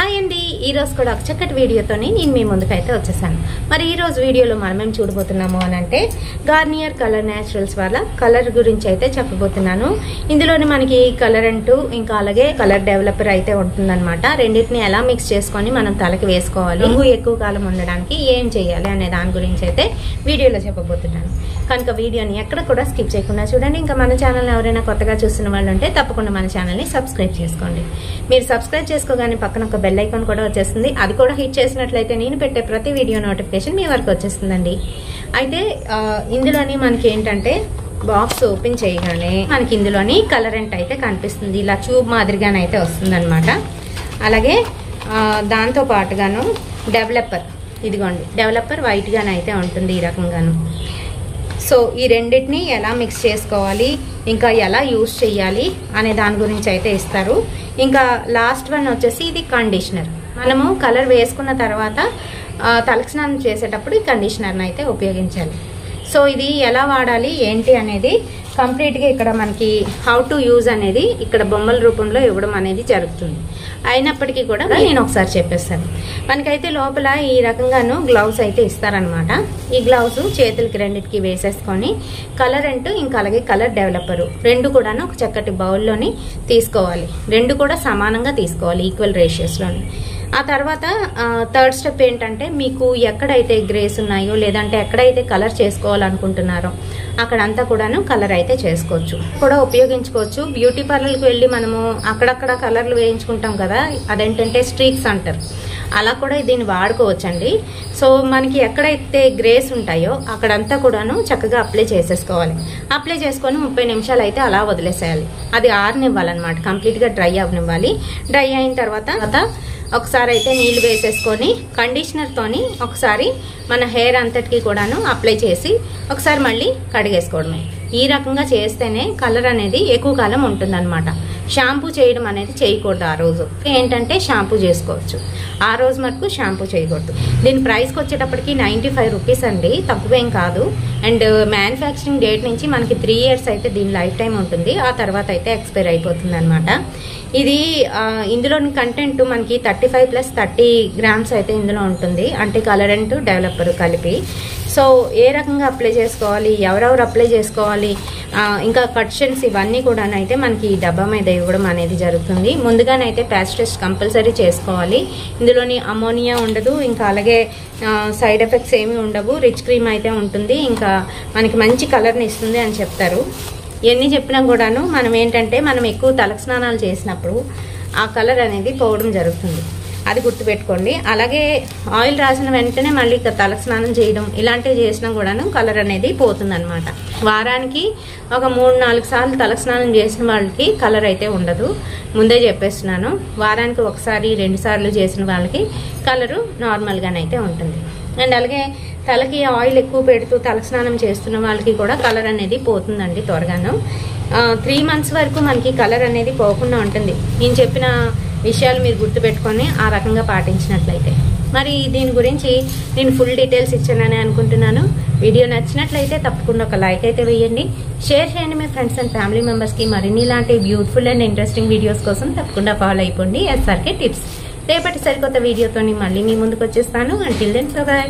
Hi అండి, ఈ రోజు కూడా ఒక చక్కటి వీడియోతోని నేను మీ ముందుకైతే వచ్చేసాను. మరి ఈ రోజు వీడియోలో మనం చూడబోతున్నాము అని అంటే గార్నియర్ కలర్ న్యాచురల్స్ వాళ్ళ కలర్ గురించి అయితే చెప్పబోతున్నాను. ఇందులోని మనకి కలర్ అంటూ ఇంకా అలాగే కలర్ డెవలపర్ అయితే ఉంటుందన్నమాట. రెండింటిని ఎలా మిక్స్ చేసుకొని మనం తలకి వేసుకోవాలి, రంగు ఎక్కువ కాలం ఉండడానికి ఏం చేయాలి అనే దాని గురించి అయితే వీడియోలో చెప్పబోతున్నాను. కనుక వీడియోని ఎక్కడ కూడా స్కిప్ చేయకుండా చూడండి. ఇంకా మన ఛానల్ ఎవరైనా కొత్తగా చూస్తున్న వాళ్ళు ఉంటే తప్పకుండా మన ఛానల్ని సబ్స్క్రైబ్ చేసుకోండి. మీరు సబ్స్క్రైబ్ చేసుకోగానే పక్కన ఒక బెల్ ఐకాన్ కూడా వచ్చేస్తుంది. అది కూడా హిట్ చేసినట్లయితే నేను పెట్టే ప్రతి వీడియో నోటిఫికేషన్ మీ వరకు వచ్చేస్తుందండి. అయితే ఇందులోని మనకి ఏంటంటే బాక్స్ ఓపెన్ చేయగానే మనకి ఇందులోని కలరెంట్ అయితే కనిపిస్తుంది. ఇలా ట్యూబ్ మాదిరిగానైతే వస్తుంది అనమాట. అలాగే దాంతో పాటుగాను డెవలపర్, ఇదిగోండి డెవలపర్ వైట్ గానైతే ఉంటుంది ఈ రకంగాను. సో ఈ రెండింటిని ఎలా మిక్స్ చేసుకోవాలి, ఇంకా ఎలా యూజ్ చేయాలి అనే దాని గురించి అయితే ఇస్తారు. ఇంకా లాస్ట్ వన్ వచ్చేసి ఇది కండిషనర్. మనము కలర్ వేసుకున్న తర్వాత తలకి స్నానం చేసేటప్పుడు ఈ కండిషనర్ని అయితే ఉపయోగించాలి. సో ఇది ఎలా వాడాలి ఏంటి అనేది కంప్లీట్గా ఇక్కడ మనకి హౌ టు యూజ్ అనేది ఇక్కడ బొమ్మల రూపంలో ఇవ్వడం అనేది జరుగుతుంది. అయినప్పటికీ కూడా నేను ఒకసారి చెప్పేస్తాను. మనకైతే లోపల ఈ రకంగాను గ్లౌస్ అయితే ఇస్తారనమాట. ఈ గ్లౌస్ చేతులకి రెండింటికి వేసేసుకొని కలర్ అంటూ ఇంకా అలాగే కలర్ డెవలపరు రెండు కూడాను ఒక చక్కటి బౌల్లోని తీసుకోవాలి. రెండు కూడా సమానంగా తీసుకోవాలి, ఈక్వల్ రేషియోస్లోని. ఆ తర్వాత థర్డ్ స్టెప్ ఏంటంటే మీకు ఎక్కడైతే గ్రేస్ ఉన్నాయో లేదంటే ఎక్కడైతే కలర్ చేసుకోవాలనుకుంటున్నారో అక్కడంతా కూడాను కలర్ అయితే చేసుకోవచ్చు, కూడా ఉపయోగించుకోవచ్చు. బ్యూటీ పార్లర్కి వెళ్ళి మనము అక్కడక్కడ కలర్లు వేయించుకుంటాం కదా, అదేంటంటే స్ట్రీక్స్ అంటారు, అలా కూడా దీన్ని వాడుకోవచ్చండి. సో మనకి ఎక్కడైతే గ్రేస్ ఉంటాయో అక్కడంతా కూడాను చక్కగా అప్లై చేసేసుకోవాలి. అప్లై చేసుకొని 30 నిమిషాలు అయితే అలా వదిలేసేయాలి. అది ఆరనివ్వాలన్నమాట, కంప్లీట్గా డ్రై అవనివ్వాలి. డ్రై అయిన తర్వాత ఒకసారి అయితే నీళ్లు వేసేసుకొని కండిషనర్తోని ఒకసారి మన హెయిర్ అంతటికి కూడాను అప్లై చేసి ఒకసారి మళ్ళీ కడిగేసుకోవడమే. ఈ రకంగా చేస్తేనే కలర్ అనేది ఎక్కువ కాలం ఉంటుందన్నమాట. షాంపూ చేయడం అనేది చేయకూడదు. ఆ రోజు ఏంటంటే షాంపూ చేసుకోవచ్చు, ఆ రోజు మటుకు షాంపూ చేయకూడదు. దీని ప్రైస్కి వచ్చేటప్పటికి 95 రూపీస్ అండి, తక్కువేం కాదు. అండ్ మ్యానుఫ్యాక్చరింగ్ డేట్ నుంచి మనకి 3 ఇయర్స్ అయితే దీని లైఫ్ టైం ఉంటుంది. ఆ తర్వాత అయితే ఎక్స్పైర్ అయిపోతుంది అనమాట. ఇది ఇందులోని కంటెంట్ మనకి 35+30 గ్రామ్స్ అయితే ఇందులో ఉంటుంది, అంటే కలర్ అండ్ డెవలపర్ కలిపి. సో ఏ రకంగా అప్లై చేసుకోవాలి, ఎవరెవరు అప్లై చేసుకోవాలి, ఇంకా కట్షన్స్ ఇవన్నీ కూడా అయితే మనకి ఈ డబ్బా మీద ఇవ్వడం అనేది జరుగుతుంది. ముందుగానైతే ప్యాచ్ టెస్ట్ కంపల్సరీ చేసుకోవాలి. ఇందులోని అమోనియా ఉండదు, ఇంకా అలాగే సైడ్ ఎఫెక్ట్స్ ఏమీ ఉండవు. రిచ్ క్రీమ్ అయితే ఉంటుంది, ఇంకా మనకి మంచి కలర్ని ఇస్తుంది అని చెప్తారు. ఎన్ని చెప్పినా కూడాను మనం ఏంటంటే మనం ఎక్కువ తలకు స్నానాలు చేసినప్పుడు ఆ కలర్ అనేది పోవడం జరుగుతుంది, అది గుర్తుపెట్టుకోండి. అలాగే ఆయిల్ రాసిన వెంటనే మళ్ళీ తలకు స్నానం చేయడం ఇలాంటివి చేసినా కూడాను కలర్ అనేది పోతుంది అనమాట. వారానికి ఒక 3-4 సార్లు తలకు స్నానం చేసిన వాళ్ళకి కలర్ అయితే ఉండదు, ముందే చెప్పేస్తున్నాను. వారానికి 1-2 సార్లు చేసిన వాళ్ళకి కలరు నార్మల్గానైతే ఉంటుంది. అండ్ అలాగే తలకి ఆయిల్ ఎక్కువ పెడుతూ తలకు స్నానం చేస్తున్న వాళ్ళకి కూడా కలర్ అనేది పోతుందండి త్వరగాను. 3 మంత్స్ వరకు మనకి కలర్ అనేది పోకుండా ఉంటుంది. నేను చెప్పిన విషయాలు మీరు గుర్తుపెట్టుకొని ఆ రకంగా పాటించినట్లయితే. మరి దీని గురించి నేను ఫుల్ డీటెయిల్స్ ఇచ్చానని అనుకుంటున్నాను. వీడియో నచ్చినట్లయితే తప్పకుండా ఒక లైక్ అయితే వేయండి, షేర్ చేయండి మీ ఫ్రెండ్స్ అండ్ ఫ్యామిలీ మెంబర్స్కి. మరిన్ని ఇలాంటి బ్యూటిఫుల్ అండ్ ఇంట్రెస్టింగ్ వీడియోస్ కోసం తప్పకుండా ఫాలో అయిపోండి SRK టిప్స్. రేపటి సరికొత్త వీడియోతో మళ్ళీ మీ ముందుకు వచ్చేస్తాను. Until then by.